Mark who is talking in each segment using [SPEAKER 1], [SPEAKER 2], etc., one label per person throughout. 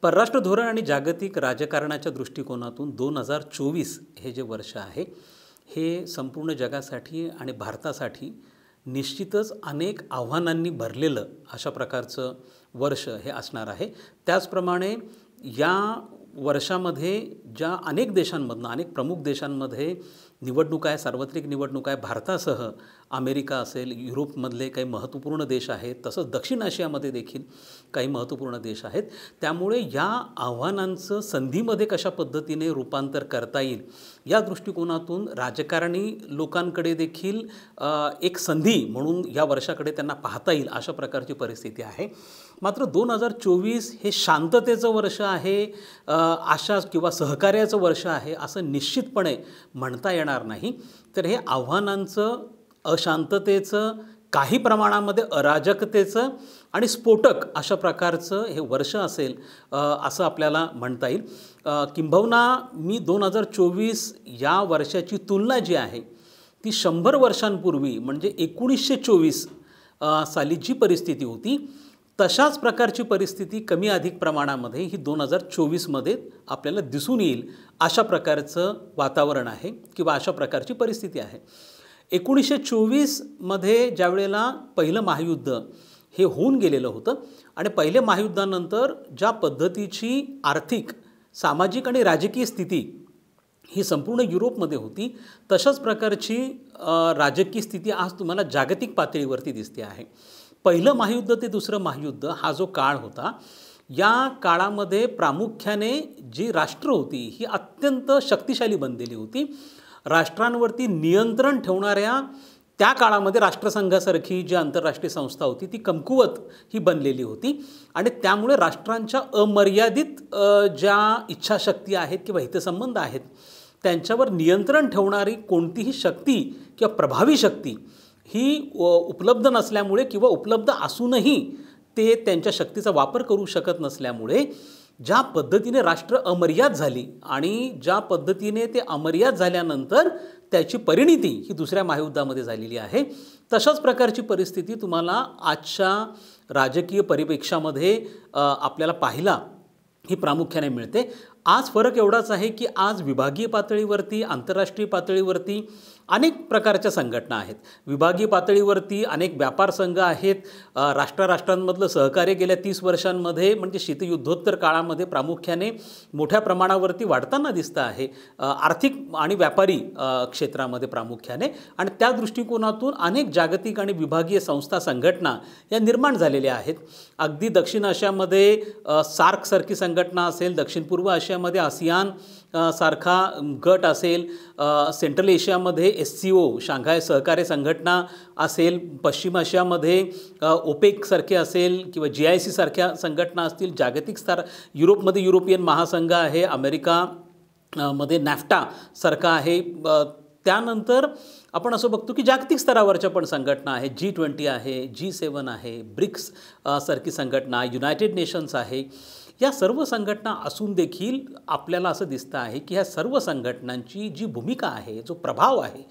[SPEAKER 1] परराष्ट्र धोरण आणि जागतिक राजकारणाच्या दृष्टिकोनातून 2024 हे जे वर्ष आहे हे संपूर्ण जगासाठी आणि भारतासाठी निश्चितच अनेक आव्हानांनी भरलेलं अशा प्रकारचं वर्ष हे असणार आहे। त्याचप्रमाणे या वर्षामध्ये ज्या अनेक देशांमधनं अनेक प्रमुख देशांमध्ये निवडणूक आहे, सार्वत्रिक निवडणूक आहे, भारतासह अमेरिका असेल, युरोपमधले काही महत्त्वपूर्ण देश आहेत, तसंच दक्षिण आशियामध्ये देखील काही महत्त्वपूर्ण देश आहेत। त्यामुळे या आव्हानांचं संधीमध्ये कशा पद्धतीने रूपांतर करता येईल या दृष्टिकोनातून राजकारणी लोकांकडे देखील एक संधी म्हणून या वर्षाकडे त्यांना पाहता येईल अशा प्रकारची परिस्थिती आहे। मात्र 2024 हे शांततेचं वर्ष आहे, आशा किंवा सहकार्याचं वर्ष आहे असं निश्चितपणे म्हणता येणार नाही। तर हे आव्हानांचं, अशांततेचं, काही प्रमाणामध्ये अराजकतेचं आणि स्फोटक अशा प्रकारचं हे वर्ष असेल असं आपल्याला म्हणता येईल। किंबहुना मी 2024 या वर्षाची तुलना जी आहे ती 100 वर्षांपूर्वी म्हणजे 1924 साली जी परिस्थिती होती तशाच प्रकारची परिस्थिती कमी अधिक प्रमाणामध्ये ही 2024 मध्ये आपल्याला दिसून येईल अशा प्रकारचं वातावरण आहे किंवा अशा प्रकारची परिस्थिती आहे। 1924 मध्ये ज्यावेळेला पहिलं महायुद्ध हे होऊन गेलेलं होतं आणि पहिल्या महायुद्धानंतर ज्या पद्धतीची आर्थिक, सामाजिक आणि राजकीय स्थिती ही संपूर्ण युरोपमध्ये होती तशाच प्रकारची राजकीय स्थिती आज तुम्हाला जागतिक पातळीवरती दिसते आहे। पहिलं महायुद्ध ते दुसरं महायुद्ध हा जो काळ होता या काळामध्ये प्रामुख्याने जी राष्ट्र होती ही अत्यंत शक्तिशाली बनलेली होती। राष्ट्रांवरती नियंत्रण ठेवणाऱ्या त्या काळामध्ये राष्ट्रसंघासारखी जी आंतरराष्ट्रीय संस्था होती ती कमकुवत ही बनलेली होती आणि त्यामुळे राष्ट्रांच्या अमर्यादित ज्या इच्छाशक्ती आहेत किंवा हितसंबंध आहेत त्यांच्यावर नियंत्रण ठेवणारी कोणतीही शक्ती किंवा प्रभावी शक्ती ही उपलब्ध नसल्यामुळे किंवा उपलब्ध असूनही ते त्यांच्या शक्तीचा वापर करू शकत नसल्यामुळे ज्या पद्धतीने राष्ट्र अमर्याद झाली आणि ज्या पद्धतीने ते अमर्याद झाल्यानंतर त्याची परिणिती ही दुसऱ्या महायुद्धामध्ये झालेली आहे तशाच प्रकारची परिस्थिती तुम्हाला आजच्या राजकीय परिप्रेक्षामध्ये आपल्याला पाहायला ही प्रामुख्याने मिळते। आज फरक एवढाच आहे की आज विभागीय पातळीवरती, आंतरराष्ट्रीय पातळीवरती अनेक प्रकारच्या संघटना आहेत। विभागीय पातळीवरती अनेक व्यापार संघ आहेत। राष्ट्रांमधलं सहकार्य गेल्या 30 वर्षांमध्ये म्हणजे शीतयुद्धोत्तर काळामध्ये प्रामुख्याने मोठ्या प्रमाणावरती वाढताना दिसतं आहे, आर्थिक आणि व्यापारी क्षेत्रामध्ये प्रामुख्याने। आणि त्या दृष्टिकोनातून अनेक जागतिक आणि विभागीय संस्था, संघटना या निर्माण झालेल्या आहेत। अगदी दक्षिण आशियामध्ये सार्कसारखी संघटना असेल, दक्षिण पूर्व आशियामध्ये आसियान सारखा गट असेल, सेंट्रल एशियामध्ये SCO शांघाय सहकार्य संघटना असेल, पश्चिम आशियामध्ये OPEC सारखे असेल किंवा GIC सारख्या संघटना असतील, जागतिक स्तर युरोपमध्ये युरोपियन महासंघ आहे, अमेरिका मध्ये NAFTA सारखा आहे। त्यानंतर आपण असं बघतो की जागतिक स्तरावरच्या पण संघटना आहेत, G20 आहे, G7 आहे, ब्रिक्स सारखी संघटना, युनायटेड नेशन्स आहे। या सर्व संघटना असून देखील आपल्याला असं दिसतं आहे की ह्या सर्व संघटनांची जी भूमिका आहे, जो प्रभाव आहे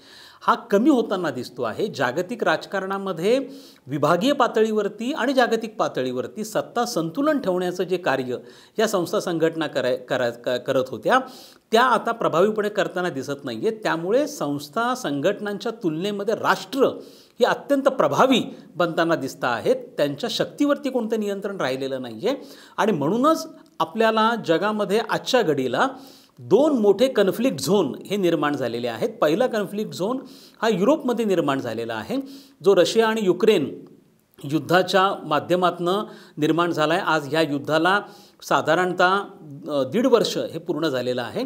[SPEAKER 1] हा कमी होताना दिसतो आहे। जागतिक राजकारणामध्ये विभागीय पातळीवरती आणि जागतिक पातळीवरती सत्ता संतुलन ठेवण्याचं जे कार्य या संस्था, संघटना करत होत्या त्या आता प्रभावीपणे करताना दिसत नाहीये। त्यामुळे संस्था, संघटनांच्या तुलनेमध्ये राष्ट्र हे अत्यंत प्रभावी बनताना दिसत आहेत, त्यांच्या शक्तीवरती कोणतं नियंत्रण राहिलेलं नाहीये। आणि म्हणूनच आपल्याला जगामध्ये आजच्या घडीला 2 मोठे कन्फ्लिक्ट झोन हे निर्माण झालेले आहेत। पहिला कन्फ्लिक्ट झोन हा युरोपमध्ये निर्माण झालेला आहे, जो रशिया आणि युक्रेन युद्धाच्या माध्यमातून निर्माण झाला आहे। आज ह्या युद्धाला साधारणतः 1.5 वर्ष हे पूर्ण झालेलं आहे।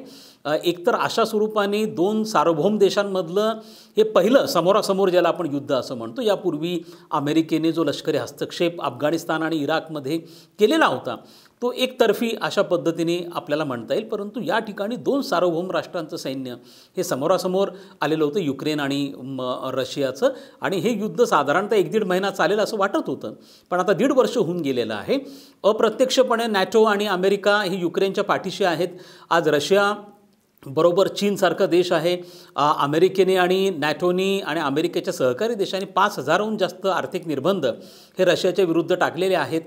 [SPEAKER 1] एकतर अशा स्वरूपाने 2 सार्वभौम देशांमधलं हे पहिलं समोरासमोर ज्याला आपण युद्ध असं म्हणतो। यापूर्वी अमेरिकेने जो लष्करी हस्तक्षेप अफगाणिस्तान आणि इराकमध्ये केलेला होता तो एकतर्फी अशा पद्धतीने आपल्याला म्हणता येईल, परंतु या ठिकाणी 2 सार्वभौम राष्ट्रांचं सैन्य हे समोरासमोर आलेलं होतं, युक्रेन आणि रशियाचं। आणि हे युद्ध साधारणतः 1-1.5 महिना चालेल असं वाटत होतं, पण आता 1.5 वर्ष होऊन गेलेलं आहे। अप्रत्यक्षपणे NATO आणि अमेरिका ही युक्रेनच्या पाठीशी आहेत। आज रशिया बरोबर चीनसारखा देश आहे. अमेरिकेने आणि नॅटोनी आणि अमेरिकेच्या सहकारी देशांनी 5,000हून जास्त आर्थिक निर्बंध हे रशियाच्या विरुद्ध टाकलेले आहेत.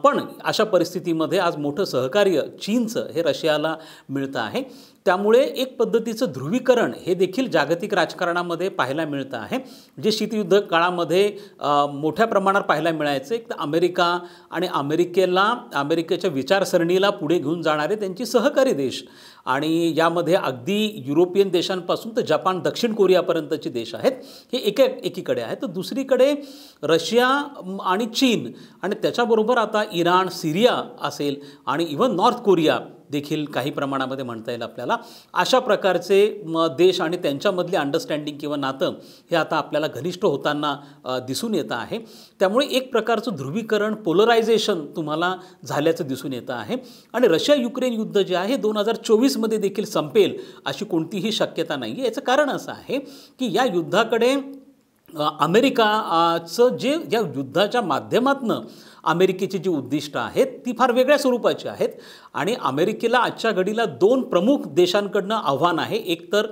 [SPEAKER 1] पण अशा परिस्थितीमध्ये आज मोठं सहकार्य चीनचं हे रशियाला मिळतं आहे. त्यामुळे एक पद्धतीचं ध्रुवीकरण हे देखील जागतिक राजकारणामध्ये पाहायला मिळतं आहे. जे शीतयुद्ध काळामध्ये मोठ्या प्रमाणावर पाहायला मिळायचं एक तर अमेरिका आणि अमेरिकेच्या विचारसरणीला पुढे घेऊन जाणारे त्यांची सहकारी देश आणि यामध्ये अगदी युरोपियन देशांपासून तर जपान दक्षिण कोरियापर्यंतचे देश आहेत हे एकीकडे आहेत. तर दुसरीकडे रशिया आणि चीन आणि त्याच्याबरोबर आता इराण सिरिया असेल आणि इव्हन नॉर्थ कोरिया देखील काही प्रमाणामध्ये म्हणता येईल आपल्याला. अशा प्रकारचे देश आणि त्यांच्यामधली अंडरस्टँडिंग किंवा नातं हे आता आपल्याला घनिष्ठ होताना दिसून येतं आहे. त्यामुळे एक प्रकारचं ध्रुवीकरण पोलरायझेशन तुम्हाला झाल्याचं दिसून येतं आहे. आणि रशिया युक्रेन युद्ध जे आहे 2024मध्ये देखील संपेल अशी कोणतीही शक्यता नाही आहे. याचं कारण असं आहे की या युद्धाकडे अमेरिकाचं जे या युद्धाच्या माध्यमातून अमेरिकेची जी उद्दिष्टं आहेत ती फार वेगळ्या स्वरूपाची आहेत आणि अमेरिकेला आजच्या घडीला 2 प्रमुख देशांकडनं आव्हान आहे. एक तर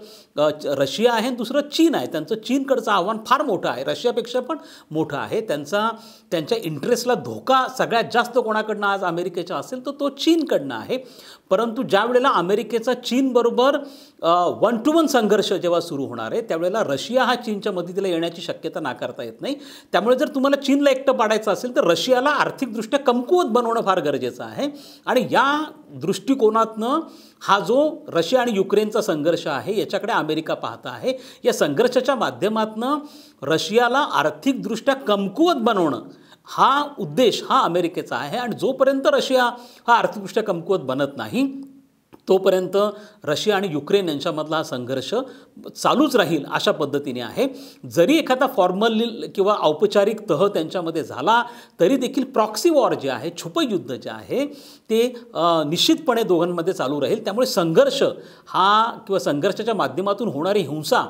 [SPEAKER 1] रशिया आहे आणि दुसरं चीन आहे. त्यांचं चीनकडचं आव्हान फार मोठं आहे, रशियापेक्षा पण मोठं आहे. त्यांच्या इंटरेस्टला धोका सगळ्यात जास्त कोणाकडनं आज अमेरिकेचा असेल तर तो चीनकडनं आहे. परंतु ज्या वेळेला अमेरिकेचा चीनबरोबर 1-to-1 संघर्ष जेव्हा सुरू होणार आहे त्यावेळेला रशिया हा चीनच्या मदतीला येण्याची शक्यता नाकारता येत नाही. त्यामुळे जर तुम्हाला चीनला एकटं पाडायचं असेल तर रशियाला आर्थिकदृष्ट्या कमकुवत बनवणं फार गरजेचं आहे. आणि या दृष्टिकोनातनं हा जो रशिया आणि युक्रेनचा संघर्ष आहे याच्याकडे अमेरिका पाहता आहे. या संघर्षाच्या माध्यमातनं रशियाला आर्थिकदृष्ट्या कमकुवत बनवणं हा उद्देश हा अमेरिकेचा आहे. आणि जोपर्यंत रशिया हा आर्थिकदृष्ट्या कमकुवत बनत नाही तोपर्यंत रशिया आणि युक्रेन यांच्यामधला हा संघर्ष चालूच राहील अशा पद्धतीने आहे. जरी एखादा फॉर्मल किंवा औपचारिक तह त्यांच्यामध्ये झाला तरी देखील प्रॉक्सी वॉर जे आहे छुपं युद्ध जे आहे ते निश्चितपणे दोघांमध्ये चालू राहील. त्यामुळे संघर्ष हा किंवा संघर्षाच्या माध्यमातून होणारी हिंसा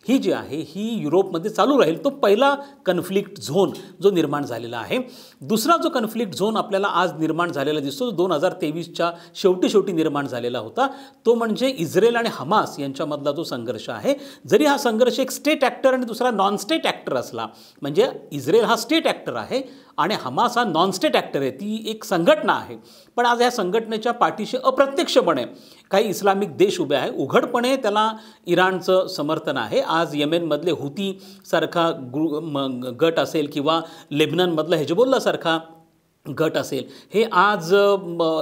[SPEAKER 1] ही जी आहे ही युरोपमध्ये चालू राहील. तो पहिला कन्फ्लिक्ट झोन जो निर्माण झालेला आहे. दुसरा जो कन्फ्लिक्ट झोन आपल्याला आज निर्माण झालेला दिसतो 2023च्या शेवटी निर्माण झालेला होता तो म्हणजे इस्रायल आणि हमास यांच्यामधला जो संघर्ष आहे. जरी हा संघर्ष एक स्टेट ॲक्टर आणि दुसरा नॉन स्टेट ॲक्टर असला म्हणजे इस्रायल हा स्टेट ॲक्टर आहे आणि हमास हा नॉन स्टेट ॲक्टर आहे, ती एक संघटना आहे. पण आज ह्या संघटनेच्या पाठीशी अप्रत्यक्षपणे काही इस्लामिक देश उभे आहे. उघडपणे त्याला इराणचं समर्थन आहे. आज येमेनमधले हुती सारखा गट असेल किंवा लेबननमधला हिजबुल्लासारखा गट असेल हे आज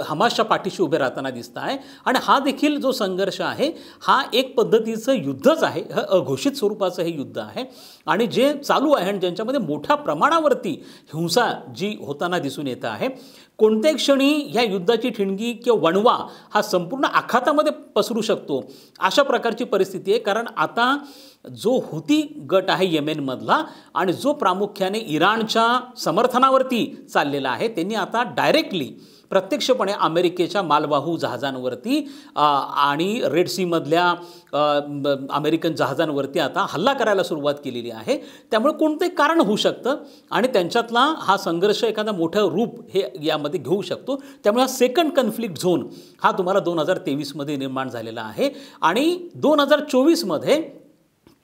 [SPEAKER 1] हमासच्या पाठीशी उभे राहताना दिसत आहे. आणि हा देखील जो संघर्ष आहे हा एक पद्धतीचं युद्धच आहे, अघोषित स्वरूपाचं हे युद्ध आहे आणि जे चालू आहे आणि ज्यांच्यामध्ये मोठ्या प्रमाणावरती हिंसा जी होताना दिसून येत आहे. कोणत्याही क्षणी ह्या युद्धाची ठिणगी किंवा वणवा हा संपूर्ण आखातामध्ये पसरू शकतो अशा प्रकारची परिस्थिती आहे. कारण आता जो हुती गट आहे येमेनमधला आणि जो प्रामुख्याने इराणच्या समर्थनावरती चाललेला आहे त्यांनी आता डायरेक्टली प्रत्यक्षपणे अमेरिकेच्या मालवाहू जहाजांवरती आणि रेड सीमधल्या अमेरिकन जहाजांवरती आता हल्ला करायला सुरुवात केलेली आहे. त्यामुळे कोणते कारण होऊ शकतं आणि त्यांच्यातला हा संघर्ष एखादा मोठं रूप हे यामध्ये घेऊ शकतो. त्यामुळे हा सेकंड कन्फ्लिक्ट झोन हा तुम्हाला 2023मध्ये निर्माण झालेला आहे आणि 2024मध्ये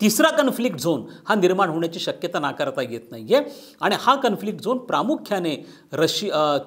[SPEAKER 1] तिसरा कन्फ्लिक्ट झोन हा निर्माण होण्याची शक्यता नाकारता येत नाही आहे. आणि हा कन्फ्लिक्ट झोन प्रामुख्याने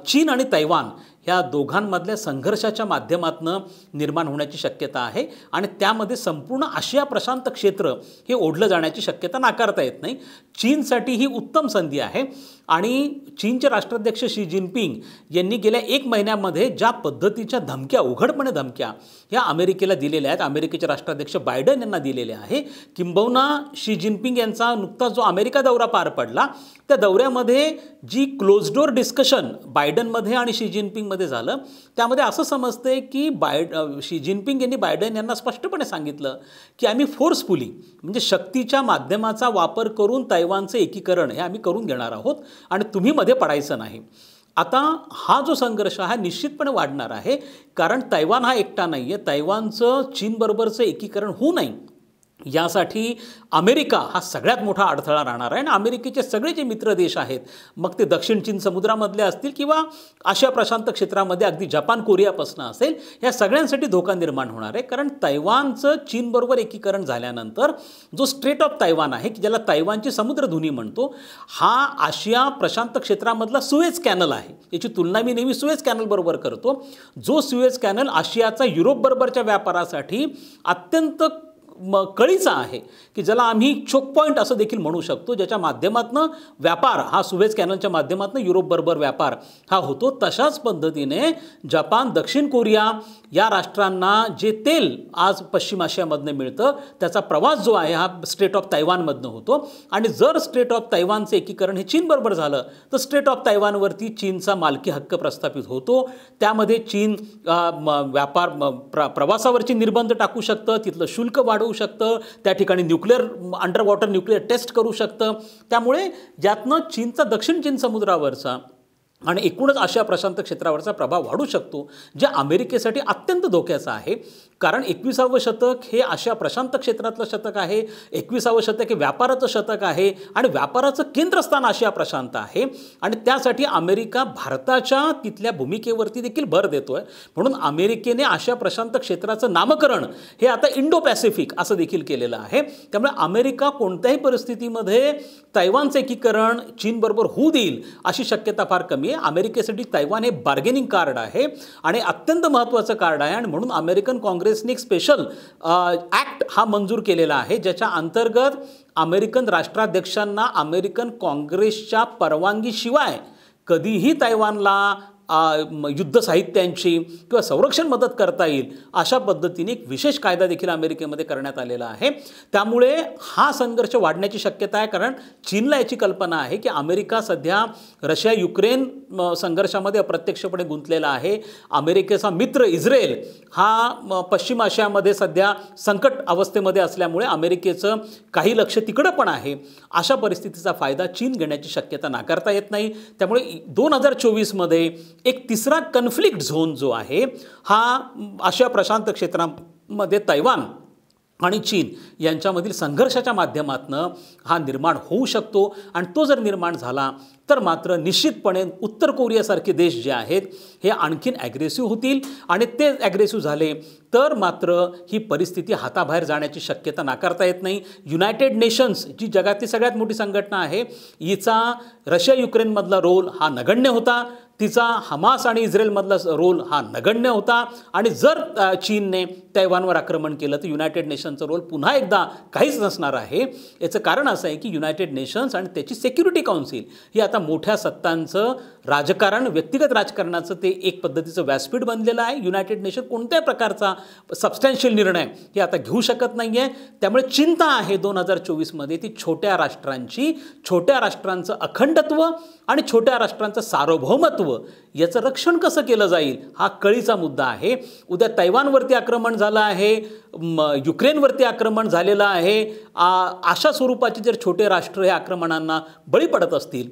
[SPEAKER 1] चीन आणि तैवान ह्या दोघांमधल्या संघर्षाच्या माध्यमातून निर्माण होण्याची शक्यता आहे आणि त्यामध्ये संपूर्ण आशिया प्रशांत क्षेत्र हे ओढलं जाण्याची शक्यता नाकारता येत नाही. चीनसाठी ही उत्तम संधी आहे आणि चीनचे राष्ट्राध्यक्ष शी जिनपिंग यांनी गेल्या 1 महिन्यामध्ये ज्या पद्धतीच्या धमक्या उघडपणे धमक्या ह्या अमेरिकेला दिलेल्या आहेत, अमेरिकेचे राष्ट्राध्यक्ष बायडन यांना दिलेल्या आहे. किंबहुना शी जिनपिंग यांचा नुकताच जो अमेरिका दौरा पार पडला त्या दौऱ्यामध्ये जी क्लोज डोअर डिस्कशन बायडनमध्ये आणि शी जिनपिंगमध्ये झालं त्यामध्ये असं समजतंय की शी जिनपिंग यांनी बायडन यांना स्पष्टपणे सांगितलं की आम्ही फोर्सफुली म्हणजे शक्तीच्या माध्यमाचा वापर करून तैवानचं एकीकरण हे आम्ही करून घेणार आहोत आणि तुम्ही मध्ये पडायचं नाही. आता हा जो संघर्ष हा निश्चितपणे वाढणार आहे कारण तैवान हा एकटा नाही आहे. तैवानचं चीनबरोबरचं एकीकरण होऊ नये यासाठी अमेरिका हा सगळ्यात मोठा अडथळा राहणार आहे आणि अमेरिकेचे सगळे जे मित्र देश आहेत, मग ते दक्षिण चीन समुद्रामधले असतील किंवा आशिया प्रशांत क्षेत्रामध्ये अगदी जपान कोरियापासून असेल, या सगळ्यांसाठी धोका निर्माण होणार आहे. कारण तैवानचं चीनबरोबर एकीकरण झाल्यानंतर जो स्ट्रेट ऑफ तैवान आहे, की ज्याला तैवानची समुद्रधुनी म्हणतो, हा आशिया प्रशांत क्षेत्रामधला सुएझ कॅनल आहे. याची तुलना मी नेहमी सुएझ कॅनलबरोबर करतो. जो सुएझ कॅनल आशियाचा युरोपबरोबरच्या व्यापारासाठी अत्यंत कळीचा आहे, की ज्याला आम्ही चोक पॉईंट असं देखील म्हणू शकतो, ज्याच्या माध्यमातून व्यापार हा सुएझ कॅनलच्या माध्यमातून युरोपबरोबर व्यापार हा होतो. तशाच पद्धतीने जपान, दक्षिण कोरिया या राष्ट्रांना जे तेल आज पश्चिम आशियामधनं मिळतं, त्याचा प्रवास जो आहे हा स्ट्रेट ऑफ तैवानमधनं होतो. आणि जर स्ट्रेट ऑफ तैवानचं एकीकरण हे चीनबरोबर झालं तर स्ट्रेट ऑफ तैवानवरती चीनचा मालकी हक्क प्रस्थापित होतो. त्यामध्ये चीन व्यापार प्रवासावरची निर्बंध टाकू शकतं, तिथलं शुल्क वाढवू शकतं, त्या ठिकाणी अंडर वॉटर न्यूक्लिअर टेस्ट करू शकतं. त्यामुळे ज्यातनं चीनचा दक्षिण चीन समुद्रावरचा आणि एकूणच आशिया प्रशांत क्षेत्रावरचा प्रभाव वाढू शकतो, जे अमेरिकेसाठी अत्यंत धोक्याचं आहे. कारण 21वं शतक हे आशिया प्रशांत क्षेत्रातलं शतक आहे, 21वं शतक हे व्यापाराचं शतक आहे आणि व्यापाराचं केंद्रस्थान आशिया प्रशांत आहे. आणि त्यासाठी अमेरिका भारताच्या तिथल्या भूमिकेवरती देखील भर देतोय. म्हणून अमेरिकेने आशिया प्रशांत क्षेत्राचं नामकरण हे आता इंडो पॅसिफिक असं देखील केलेलं आहे. त्यामुळे अमेरिका कोणत्याही परिस्थितीमध्ये तैवानचं एकीकरण चीनबरोबर होऊ देईल अशी शक्यता फार कमी आहे. अमेरिकेसाठी तैवान हे बार्गेनिंग कार्ड आहे आणि अत्यंत महत्त्वाचं कार्ड आहे. आणि म्हणून अमेरिकन काँग्रेसने एक स्पेशल ॲक्ट हा मंजूर केलेला आहे, ज्याच्या अंतर्गत अमेरिकन राष्ट्राध्यक्षांना अमेरिकन काँग्रेसच्या परवानगीशिवाय कधीही तैवानला युद्ध साहित्यांची किंवा संरक्षण मदत करता येईल अशा पद्धतीने एक विशेष कायदा देखील अमेरिकेमध्ये करण्यात आलेला आहे. त्यामुळे हा संघर्ष वाढण्याची शक्यता आहे. कारण चीनला याची कल्पना आहे की अमेरिका सध्या रशिया युक्रेन संघर्षामध्ये अप्रत्यक्षपणे गुंतलेला आहे. अमेरिकेचा मित्र इस्रायल हा पश्चिम आशियामध्ये सध्या संकट अवस्थेमध्ये असल्यामुळे अमेरिकेचं काही लक्ष तिकडं पण आहे. अशा परिस्थितीचा फायदा चीन घेण्याची शक्यता नाकारता येत नाही. त्यामुळे 2024मध्ये एक तिसरा कन्फ्लिक्ट झोन जो आहे हा आशिया प्रशांत क्षेत्रामध्ये तैवान आणि चीन यांच्यामधील संघर्षाच्या माध्यमातून हा निर्माण होऊ शकतो. आणि तो जर निर्माण झाला तर मात्र निश्चितपणे उत्तर कोरियासारखे देश जे आहेत हे आणखीन ॲग्रेसिव्ह होतील. आणि ते ॲग्रेसिव्ह झाले तर मात्र ही परिस्थिती हाताबाहेर जाण्याची शक्यता नाकारता येत नाही. युनायटेड नेशन्स जी जगातली सगळ्यात मोठी संघटना आहे, हिचा रशिया युक्रेनमधला रोल हा नगण्य होता, तिचा हमास आणि इस्रायलमधला रोल हा नगण्य होता. आणि जर चीनने तैवानवर आक्रमण केलं तर युनायटेड नेशन्सचा रोल पुन्हा एकदा काहीच नसणार आहे. याचं कारण असं आहे की युनायटेड नेशन्स आणि त्याची सिक्युरिटी काउन्सिल ही आता मोठ्या सत्तांचं राजकारण, व्यक्तिगत राजकारणाचं ते एक पद्धतीचं व्यासपीठ बनलेलं आहे. युनायटेड नेशन कोणत्याही प्रकारचा सबस्टॅन्शियल निर्णय हे आता घेऊ शकत नाही आहे. त्यामुळे चिंता आहे 2024मध्ये ती छोट्या राष्ट्रांची, छोट्या राष्ट्रांचं अखंडत्व आणि छोट्या राष्ट्रांचं सार्वभौमत्व याचं रक्षण कसं केलं जाईल हा कळीचा मुद्दा आहे. उद्या तैवानवरती आक्रमण झालं आहे, युक्रेनवरती आक्रमण झालेलं आहे. अशा स्वरूपाचे जर छोटे राष्ट्र हे आक्रमणांना बळी पडत असतील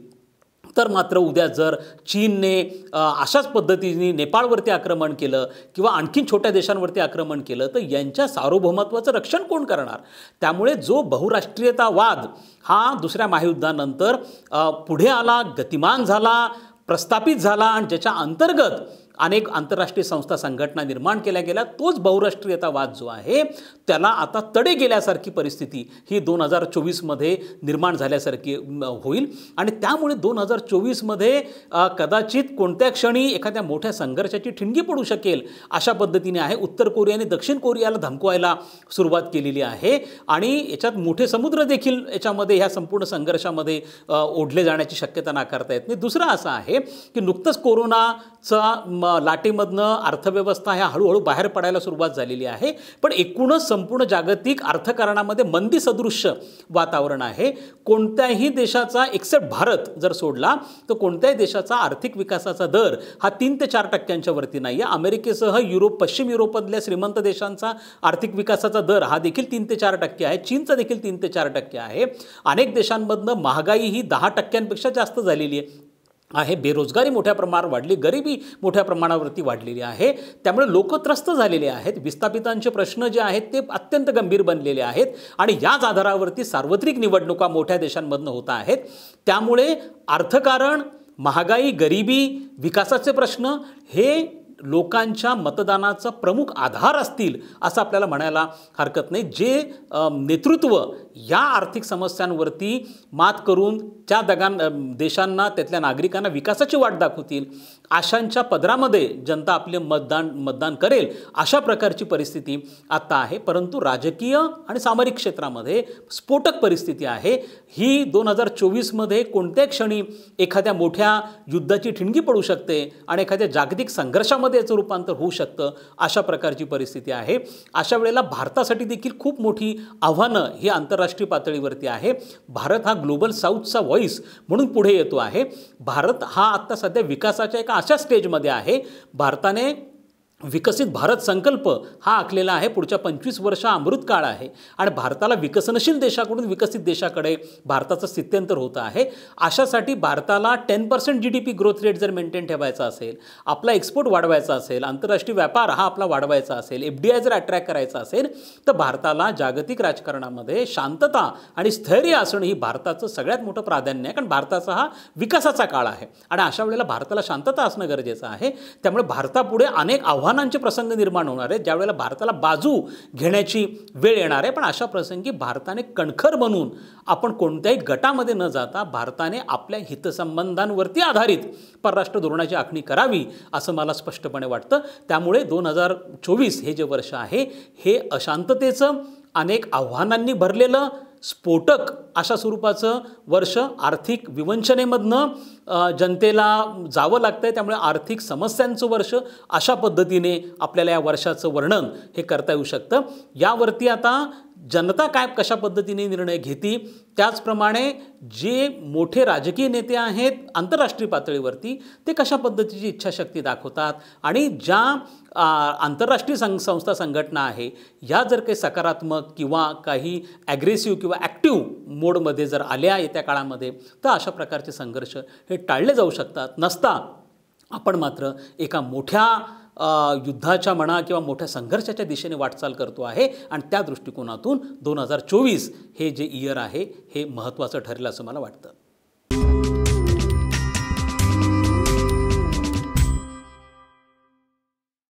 [SPEAKER 1] तर मात्र उद्या जर चीनने अशाच पद्धतीने नेपाळवरती आक्रमण केलं किंवा आणखीन छोट्या देशांवरती आक्रमण केलं तर यांच्या सार्वभौमत्वाचं रक्षण कोण करणार? त्यामुळे जो बहुराष्ट्रीयतावाद हा दुसऱ्या महायुद्धानंतर पुढे आला, गतिमान झाला, प्रस्थापित झाला आणि ज्याच्या अंतर्गत अनेक आंतरराष्ट्रीय संस्था संघटना निर्माण केल्या गेल्या, तोच बहुराष्ट्रीयतावाद जो आहे त्याला आता तडे गेल्यासारखी परिस्थिती ही 2024मध्ये निर्माण झाल्यासारखी होईल. आणि त्यामुळे 2024मध्ये कदाचित कोणत्या क्षणी एखाद्या मोठ्या संघर्षाची ठिणगी पडू शकेल अशा पद्धतीने आहे. उत्तर कोरियाने दक्षिण कोरियाला धमकवायला सुरुवात केलेली आहे आणि याच्यात मोठे समुद्र देखील याच्यामध्ये ह्या संपूर्ण संघर्षामध्ये ओढले जाण्याची शक्यता नाकारता येत नाही. दुसरं असं आहे की नुकतंच कोरोनाचा लाटेमधनं अर्थव्यवस्था ह्या हळूहळू बाहेर पडायला सुरुवात झालेली आहे. पण एकूणच संपूर्ण जागतिक अर्थकारणामध्ये मंदी सदृश्य वातावरण आहे. कोणत्याही देशाचा एक्सेप्ट भारत जर सोडला तर कोणत्याही देशाचा आर्थिक विकासाचा दर हा 3 ते 4% वरती नाही आहे. अमेरिकेसह पश्चिम युरोपमधल्या श्रीमंत देशांचा आर्थिक विकासाचा दर हा देखील 3 ते 4% आहे. चीनचा देखील 3 ते 4% आहे. अनेक देशांमधनं महागाई ही 10%पेक्षा जास्त झालेली आहे. आहे, बेरोजगारी मोठ्या प्रमाणावर वाढली, गरिबी मोठ्या प्रमाणावरती वाढलेली आहे. त्यामुळे लोक त्रस्त झालेले आहेत. विस्थापितांचे प्रश्न जे आहेत ते अत्यंत गंभीर बनलेले आहेत आणि याच आधारावरती सार्वत्रिक निवडणुका मोठ्या देशांमधनं होत आहेत. त्यामुळे अर्थकारण, महागाई, गरिबी, विकासाचे प्रश्न हे लोकांच्या मतदानाचा प्रमुख आधार असतील असं आपल्याला म्हणायला हरकत नाही. जे नेतृत्व या आर्थिक समस्यांवरती मात करून त्या देशांना, त्यातल्या नागरिकांना विकासाची वाट दाखवतील, आशांच्या पदरामध्ये जनता आपले मतदान करेल, अशा प्रकारची परिस्थिती आत्ता आहे. परंतु राजकीय आणि सामरिक क्षेत्रामध्ये स्फोटक परिस्थिती आहे. ही 2024मध्ये कोणत्याही क्षणी एखाद्या मोठ्या युद्धाची ठिणगी पडू शकते आणि एखाद्या जागतिक संघर्षामध्ये याचं रूपांतर होऊ शकतं, अशा प्रकारची परिस्थिती आहे. अशा वेळेला भारतासाठी देखील खूप मोठी आव्हानं ही आंतरराष्ट्रीय पातळीवरती आहे. भारत हा ग्लोबल साऊथचा व्हॉइस म्हणून पुढे येतो आहे. भारत हा आत्ता सध्या विकासाच्या एका अशा स्टेजमध्ये आहे. भारताने विकसित भारत संकल्प हा आखलेला आहे. पुढच्या 25 वर्ष अमृतकाळ आहे आणि भारताला विकसनशील देशाकडून विकसित देशाकडे भारताचं स्थित्यंतर होतं आहे. अशासाठी भारताला 10% GDP ग्रोथ रेट जर मेंटेन ठेवायचा असेल, आपला एक्सपोर्ट वाढवायचा असेल, आंतरराष्ट्रीय व्यापार हा आपला वाढवायचा असेल, FDI जर अट्रॅक्ट करायचा असेल, तर भारताला जागतिक राजकारणामध्ये शांतता आणि स्थैर्य असणं ही भारताचं सगळ्यात मोठं प्राधान्य आहे. कारण भारताचा हा विकासाचा काळ आहे आणि अशा वेळेला भारताला शांतता असणं गरजेचं आहे. त्यामुळे भारतापुढे अनेक आव्हानांचे प्रसंग निर्माण होणार आहेत, ज्यावेळेला भारताला बाजू घेण्याची वेळ येणार आहे. पण अशा प्रसंगी भारताने कणखर बनून आपण कोणत्याही गटामध्ये न जाता भारताने आपल्या हितसंबंधांवरती आधारित परराष्ट्र धोरणाची आखणी करावी असं मला स्पष्टपणे वाटतं. त्यामुळे 2024 हे जे वर्ष आहे हे अशांततेचं, अनेक आव्हानांनी भरलेलं, स्फोटक अशा स्वरूपाचं वर्ष, आर्थिक विवंचनेमधनं जनतेला जावं लागतं आहे. त्यामुळे आर्थिक समस्यांचं वर्ष अशा पद्धतीने आपल्याला या वर्षाचं वर्णन हे करता येऊ शकतं. यावरती आता जनता काय कशा पद्धतीने निर्णय घेती, त्याचप्रमाणे जे मोठे राजकीय नेते आहेत आंतरराष्ट्रीय पातळीवरती ते कशा पद्धतीची इच्छाशक्ती दाखवतात आणि ज्या आंतरराष्ट्रीय संस्था, संघटना आहे या जर काही सकारात्मक किंवा काही ॲग्रेसिव्ह किंवा ॲक्टिव्ह मोडमध्ये जर आल्या येत्या काळामध्ये, तर अशा प्रकारचे संघर्ष हे टाळले जाऊ शकतात. नसता आपण मात्र एका मोठ्या युद्धाच्या म्हणा किंवा मोठ्या संघर्षाच्या दिशेने वाटचाल करतो आहे आणि त्या दृष्टिकोनातून 2024 हे जे इयर आहे हे महत्त्वाचं ठरेल असं मला वाटतं.